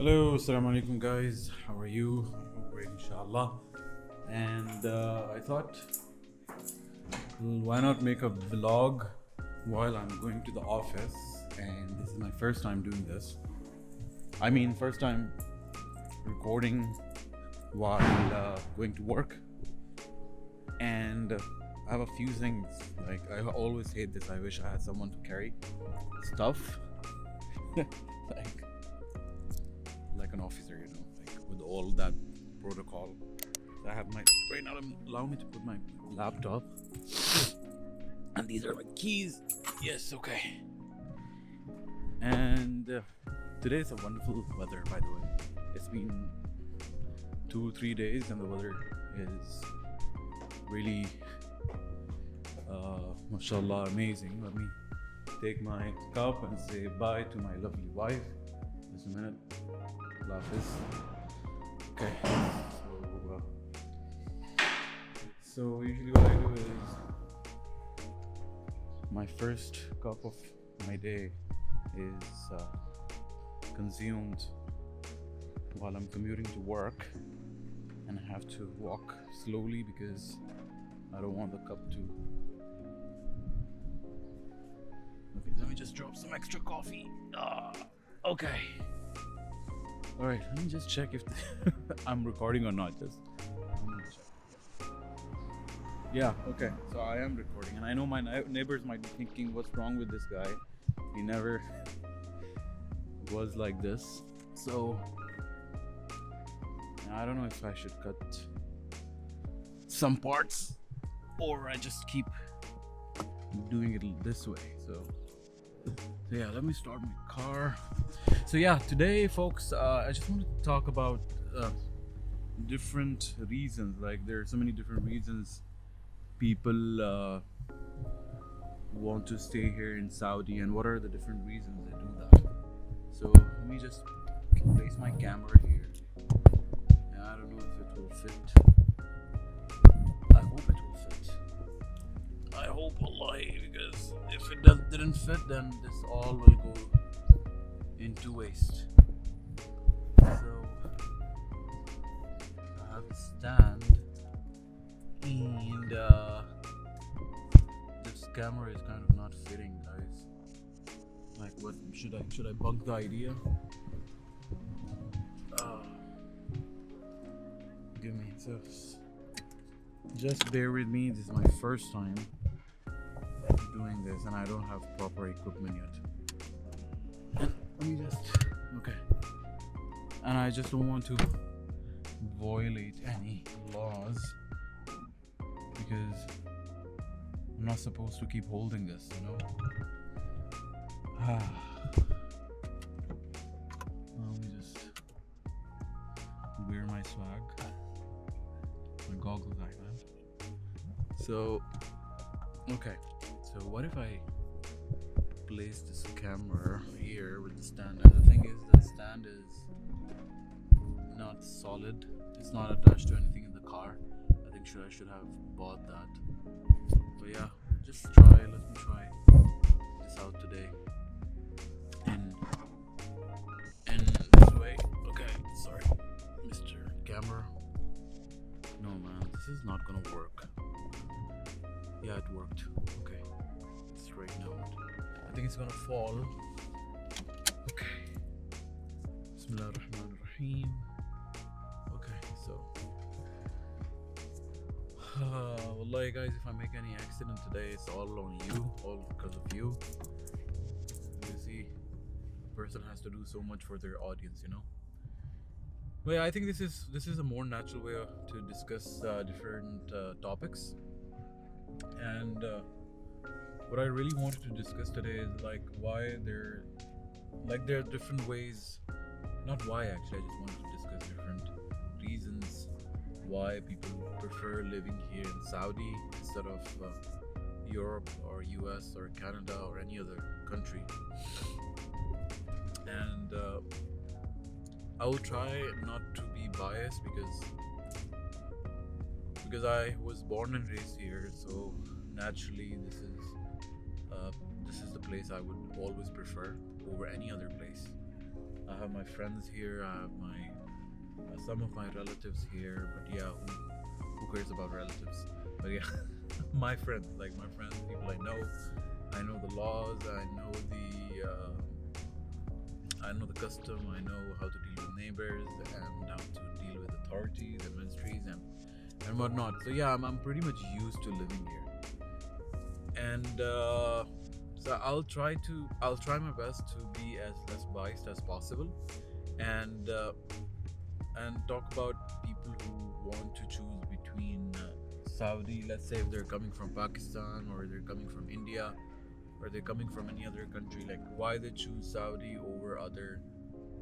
Hello, assalamu alaikum guys. How are you? Great, inshallah. And I thought, why not make a vlog while I'm going to the office? And this is my first time doing this. I mean, first time recording while going to work. And I have a few things. Like, I always hate this. I wish I had someone to carry stuff. like an officer, like with all that protocol. I have my right now. Allow me to put my laptop, and these are my keys. Yes, okay. And today is a wonderful weather, by the way. It's been 2-3 days, and the weather is really, mashallah, amazing. Let me take my cup and say bye to my lovely wife. Just a minute. Okay, so usually what I do is my first cup of my day is consumed while I'm commuting to work, and I have to walk slowly because I don't want the cup to. Okay, let me just drop some extra coffee. Okay. Alright, let me just check if I'm recording or not. Just check. Yeah, okay. So I am recording, and I know my neighbors might be thinking, what's wrong with this guy? He never was like this. So I don't know if I should cut some parts or I just keep doing it this way. So yeah, let me start my car. So yeah, today folks, I just wanted to talk about different reasons. Like, there are so many different reasons people want to stay here in Saudi, and what are the different reasons they do that. So let me just place my camera here. And I don't know if it will fit. I hope it will fit. I hope wallahi, because if it didn't fit, then this all will go into waste. So I have a stand, and this camera is kind of not fitting, guys. Like, what should I bug the idea? Give me just bear with me. This is my first time doing this, and I don't have proper equipment yet. Let me just, okay. And I just don't want to violate any laws because I'm not supposed to keep holding this, Let me just wear my swag, my goggles like that. So, okay. So what if I place this camera here with the stand? And the thing is, the stand is not solid. It's not attached to anything in the car. I think I should have bought that. But yeah, let me try this out today. And this way. Okay, sorry, Mr. Camera. No man, this is not gonna work. Yeah, it worked. Okay. Right now, I think it's gonna fall. Okay. Bismillah ar-Rahman ar-Rahim. Okay, so wallahi guys, if I make any accident today, it's all on you, all because of you. You see, a person has to do so much for their audience, But yeah, I think this is a more natural way to discuss different topics. And what I really wanted to discuss today is like why there are different ways. Not why, actually, I just wanted to discuss different reasons why people prefer living here in Saudi instead of Europe or US or Canada or any other country. And I will try not to be biased because I was born and raised here, so naturally this is the place I would always prefer over any other place. I have my friends here. I have my some of my relatives here. But yeah, who cares about relatives? But yeah, my friends, people I know. I know the laws. I know the custom. I know how to deal with neighbors and how to deal with authorities and ministries and whatnot. So yeah, I'm pretty much used to living here, and so I'll try my best to be as less biased as possible, and talk about people who want to choose between Saudi. Let's say if they're coming from Pakistan or they're coming from India or they're coming from any other country, like why they choose Saudi over other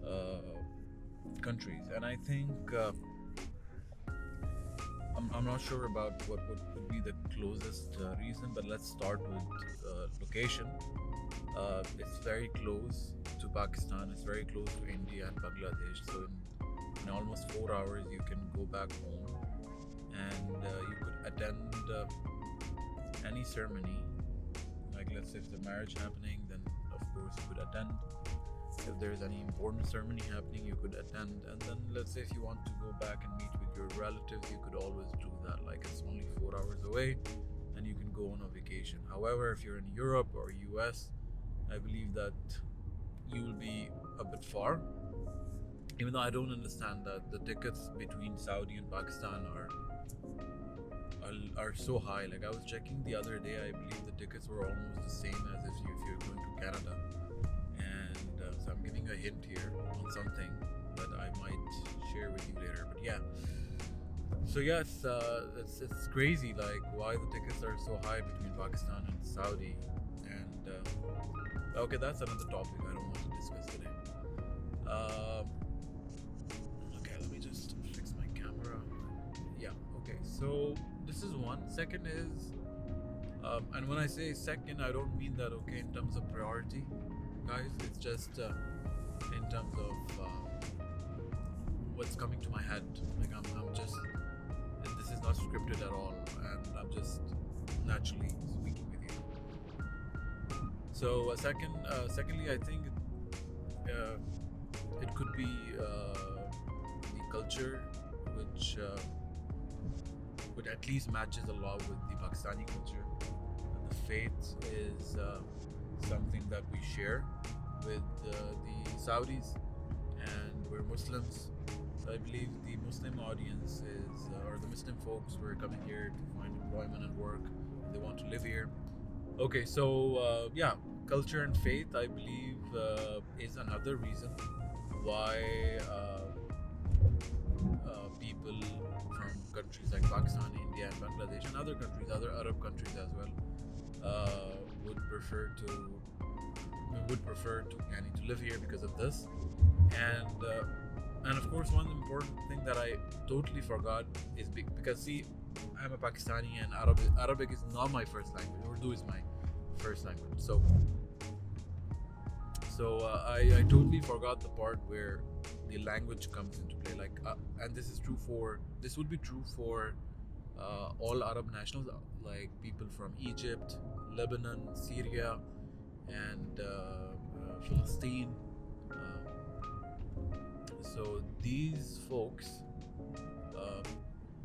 uh, countries. And I think I'm not sure about what would be the closest reason, but let's start with location. It's very close to Pakistan, it's very close to India and Bangladesh. So in almost 4 hours, you can go back home and you could attend any ceremony. Like, let's say if the marriage happening, then of course you could attend. If there's any important ceremony happening, you could attend. And then let's say if you want to go back and meet with your relatives, you could always do that. Like, it's only 4 hours away and you can go on a vacation. However, if you're in Europe or US, I believe that you will be a bit far. Even though I don't understand that the tickets between Saudi and Pakistan are so high. Like, I was checking the other day, I believe the tickets were almost the same as if you're going to Canada. And so I'm giving a hint here on something that I might share with you later. But yeah, so yeah, it's crazy, like why the tickets are so high between Pakistan and Saudi. And okay, that's another topic I don't want to discuss today. Okay, let me just fix my camera. Yeah, okay, so this is one. Second is, and when I say second, I don't mean that, okay, in terms of priority, guys. It's just in terms of what's coming to my head. Like, I'm just, this is not scripted at all, and I'm just naturally speaking with you. So secondly, I think it could be the culture, which at least matches a lot with the Pakistani culture. The faith is something that we share with the Saudis, and we're Muslims. So I believe the Muslim audience is, or the Muslim folks who are coming here to find employment and work, they want to live here. Okay, so yeah, culture and faith, I believe, is another reason why people from countries like Pakistan, India, and Bangladesh, and other countries, other Arab countries as well, would prefer to live here because of this. And of course, one important thing that I totally forgot is because, see, I'm a Pakistani and Arabic is not my first language. Urdu is my first language. So I totally forgot the part where the language comes into play. Like, and this would be true for all Arab nationals, like people from Egypt, Lebanon, Syria, and Palestine. So these folks,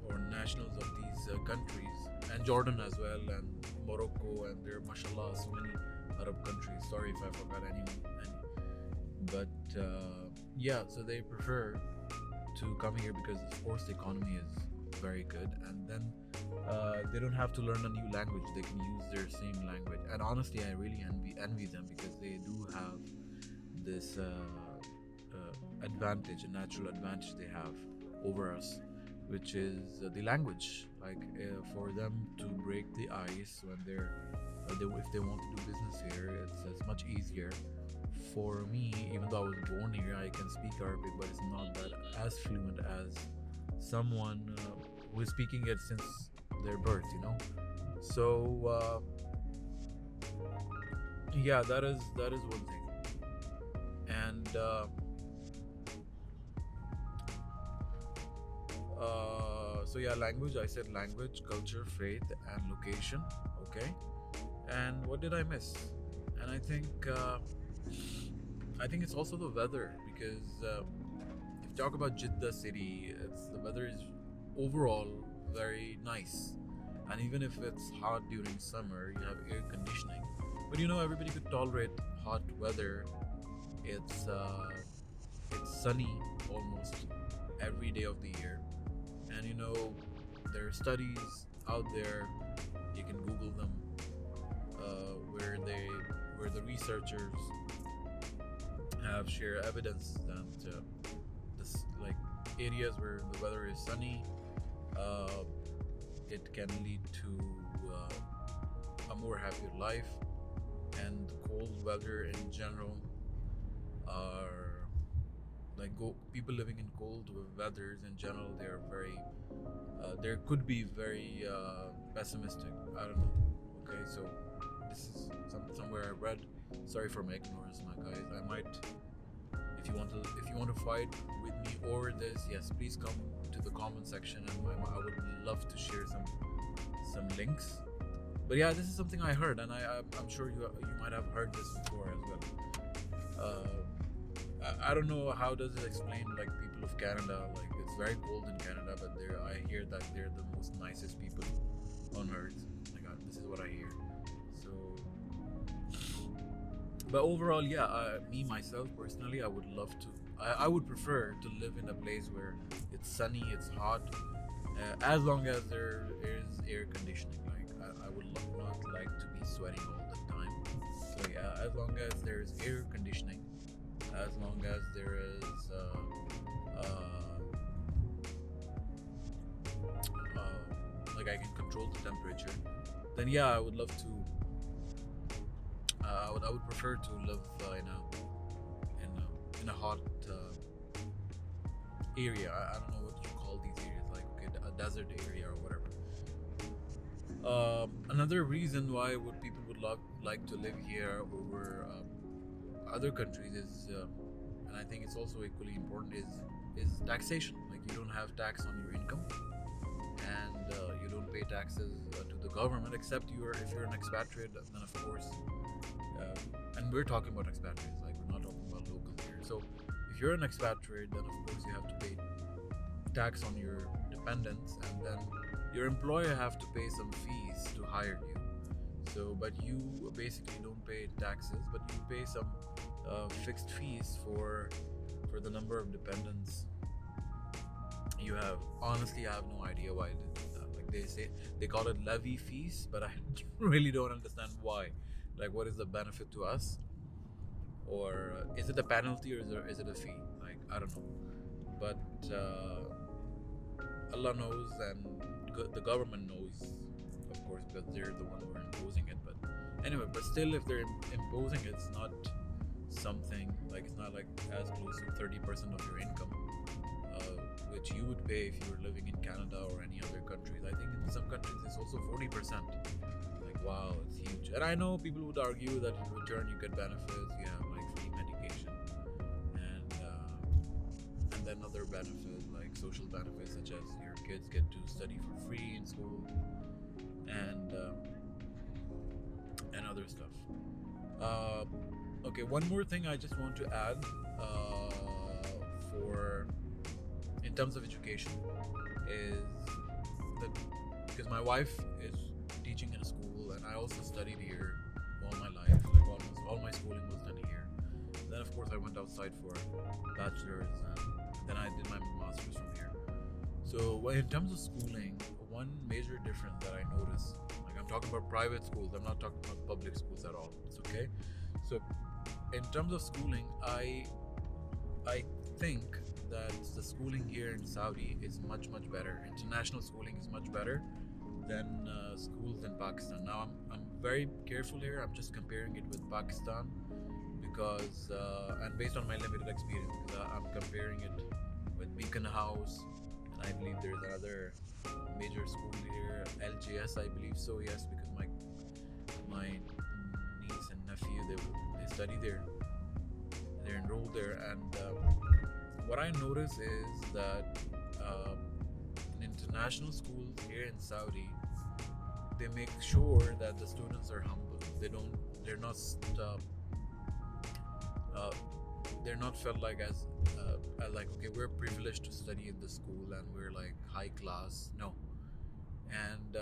or nationals of these countries, and Jordan as well, and Morocco, and there are, mashallah, so many Arab countries. Sorry if I forgot any. But yeah, so they prefer to come here because, of course, the economy is very good, and then they don't have to learn a new language. They can use their same language. And honestly, I really envy them, because they do have this advantage, a natural advantage they have over us, which is the language. Like, for them to break the ice when if they want to do business here, it's much easier. For me, even though I was born here, I can speak Arabic, but it's not that as fluent as someone who is speaking it since their birth, So yeah, that is one thing. And so yeah, language, I said language, culture, faith, and location. Okay, and what did I miss? And I think I think it's also the weather, because if you talk about Jeddah city, the weather is overall very nice, and even if it's hot during summer, you have air conditioning. But everybody could tolerate hot weather. It's sunny almost every day of the year, and there are studies out there. You can Google them, where the researchers have shared evidence that this like areas where the weather is sunny, uh, it can lead to a more happier life, and cold weather in general are people living in cold weathers in general. They are very there could be very pessimistic. I don't know. Okay, so this is somewhere I read. Sorry for my ignorance, my guys. I might, if you want to fight with me over this, yes, please come to the comment section, and I would love to share some links. But yeah, this is something I heard, and I'm sure you might have heard this before as well. I don't know how does it explain people of Canada. It's very cold in Canada, but I hear that they're the most nicest people on earth. This is what I hear. So, but overall, yeah, me myself personally, I would love to. I would prefer to live in a place where it's sunny, it's hot, as long as there is air conditioning. I would not like to be sweating all the time. So yeah, as long as there's air conditioning, as long as there is I can control the temperature, then yeah, I would love to. I would prefer to live in a hot area. I don't know what you call these areas, a desert area or whatever. Another reason why people would like to live here over other countries is, and I think it's also equally important, is taxation. You don't have tax on your income, and you don't pay taxes to the government, except if you're an expatriate. Then of course, and we're talking about expatriates, we're not talking about locals here. So if you're an expatriate, then of course you have to pay tax on your dependents, and then your employer have to pay some fees to hire you. So, but you basically don't pay taxes, but you pay some fixed fees for the number of dependents you have. Honestly, I have no idea why they do that. They call it levy fees, but I really don't understand why. What is the benefit to us? Or is it a penalty, or is it a fee? I don't know. But Allah knows, and the government knows, of course, because they're the one who are imposing it. But anyway, but still, if they're imposing it, it's not something it's not as close to 30% of your income, which you would pay if you were living in Canada or any other countries. I think in some countries it's also 40%. Wow, it's huge. And I know people would argue that in return you get benefits. You have free medication, and then other benefits like social benefits, such as your kids get to study for free in school, and other stuff. Okay, one more thing I just want to add, for in terms of education, is that because my wife is teaching in a school, and I also studied here all my life. Almost all my schooling was done here. Then of course I went outside for bachelor's, and then I did my master's from here. So in terms of schooling, one major difference that I noticed, I'm talking about private schools, I'm not talking about public schools at all. It's okay. So in terms of schooling, I think that the schooling here in Saudi is much better. International schooling is much better than schools in Pakistan. Now I'm very careful here. I'm just comparing it with Pakistan because and based on my limited experience, because I'm comparing it with Beacon House, and I believe there's another major school here, LGS, I believe so. Yes, because my niece and nephew, they study there. They're enrolled there, and what I notice is that in international schools here in Saudi, they make sure that the students are humble. They're not they're not felt like as like, okay, we're privileged to study in the school and we're like high class. No. And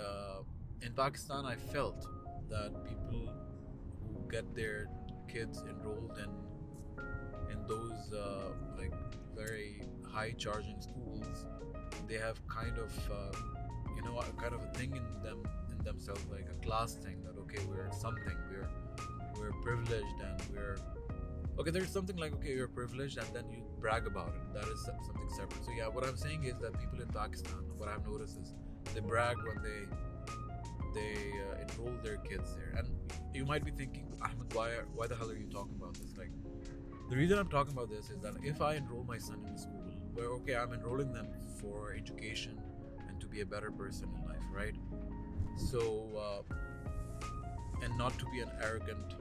in Pakistan, I felt that people who get their kids enrolled in those like very high charging schools, they have kind of a kind of a thing in themselves, like a class thing, that okay, we're something, we're privileged, and we're okay. There's something like, okay, you're privileged, and then you brag about it. That is something separate. So yeah, what I'm saying is that people in Pakistan, what I've noticed is they brag when they enroll their kids there. And you might be thinking, Ahmed, why the hell are you talking about this? Like, the reason I'm talking about this is that if I enroll my son in a school where, okay, I'm enrolling them for education and to be a better person in life, right? So and not to be an arrogant,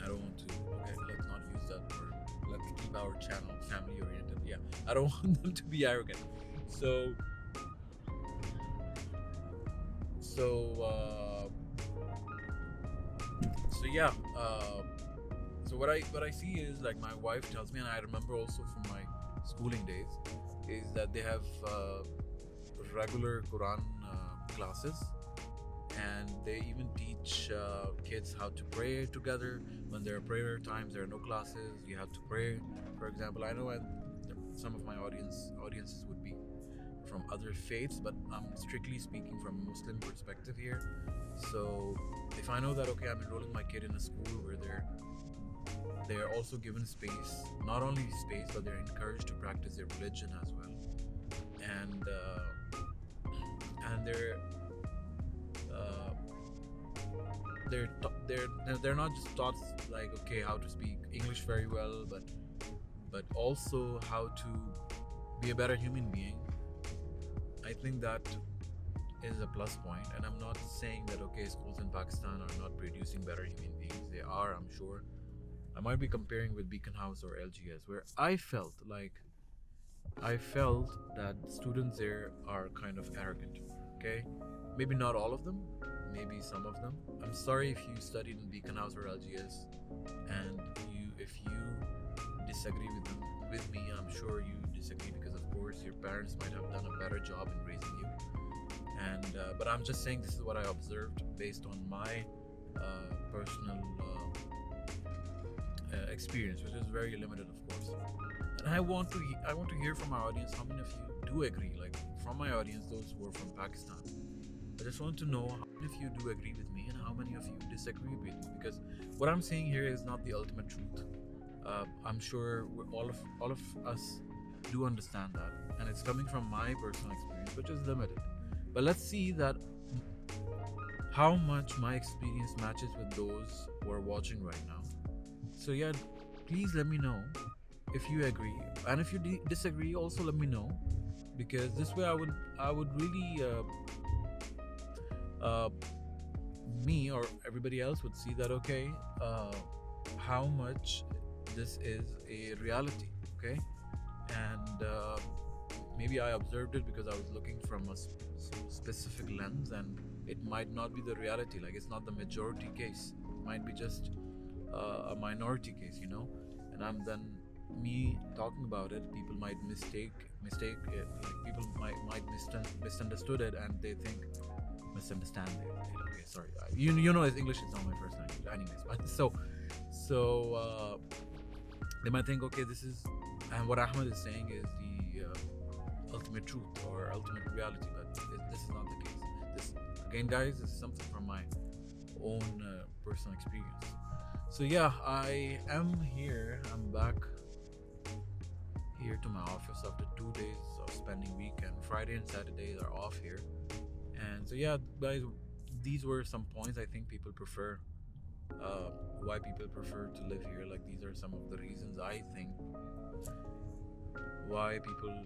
I don't want to, okay, let's not use that word, let's keep our channel family oriented. Yeah, I don't want them to be arrogant. So yeah, so what I see is, like, my wife tells me, and I remember also from my schooling days, is that they have regular Quran classes, and they even teach kids how to pray together. When there are prayer times, there are no classes, you have to pray. For example, I know, and some of my audiences would be from other faiths, but I'm strictly speaking from a Muslim perspective here. So if I know that, okay, I'm enrolling my kid in a school where they're also given space, not only space, but they're encouraged to practice their religion as well, and they're not just taught, like, okay, how to speak English very well, but also how to be a better human being. I think that is a plus point, and I'm not saying that, okay, schools in Pakistan are not producing better human beings. They are, I'm sure. I might be comparing with Beacon House or LGS, where I felt that students there are kind of arrogant. Okay, maybe not all of them, maybe some of them. I'm sorry if you studied in Beacon House or LGS, and if you disagree with me. I'm sure you disagree because, of course, your parents might have done a better job in raising you. And but I'm just saying this is what I observed based on my personal experience, which is very limited, of course. And I want to hear from my audience how many of you do agree. Like, from my audience, those who are from Pakistan, I just want to know how many of you do agree with me and how many of you disagree with me, because what I'm saying here is not the ultimate truth. I'm sure all of us do understand that, and it's coming from my personal experience, which is limited. But let's see that how much my experience matches with those who are watching right now. So yeah, please let me know if you agree, and if you disagree, also let me know, because this way I would really me or everybody else would see that, okay, how much this is a reality, okay, and maybe I observed it because I was looking from a specific lens, and it might not be the reality. Like, it's not the majority case, it might be just a minority case, and I'm then me talking about it, people might mistake it, like people might misunderstood it, and they think misunderstand it. Okay, sorry, English is not my first language anyways, but so they might think, okay, this is, and what Ahmed is saying is the ultimate truth or ultimate reality, but this is not the case. This, again, guys, this is something from my own personal experience. So yeah, I am here. I'm back here to my office after 2 days of spending weekend. Friday and Saturdays are off here, and so yeah, guys, these were some points I think people prefer. Why people prefer to live here. Like, these are some of the reasons I think why people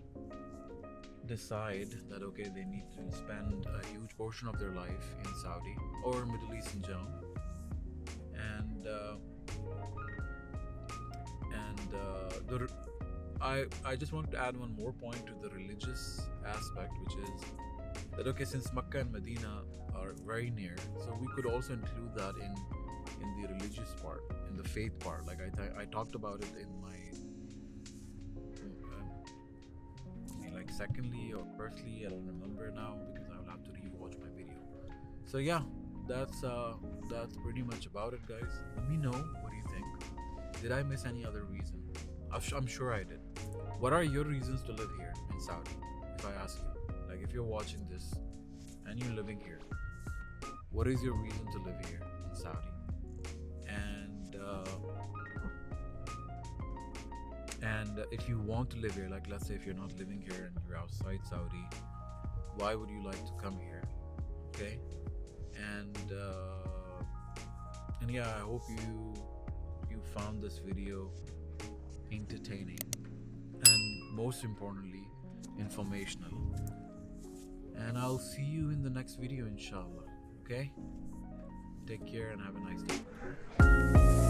decide that, okay, they need to spend a huge portion of their life in Saudi or Middle East in general. And I just want to add one more point to the religious aspect, which is that, okay, since Makkah and Medina are very near, so we could also include that in in the religious part, in the faith part. Like I talked about it in my like secondly or firstly, I don't remember now because I'll have to rewatch my video. So yeah, that's pretty much about it, guys. Let me know, what do you think? Did I miss any other reason? I'm sure I did. What are your reasons to live here in Saudi? If I ask you, like if you're watching this and you're living here, what is your reason to live here in Saudi? And if you want to live here, like let's say if you're not living here and you're outside Saudi, why would you like to come here? Okay, and yeah, I hope you found this video entertaining and most importantly informational. And I'll see you in the next video, inshallah. Okay, take care and have a nice day.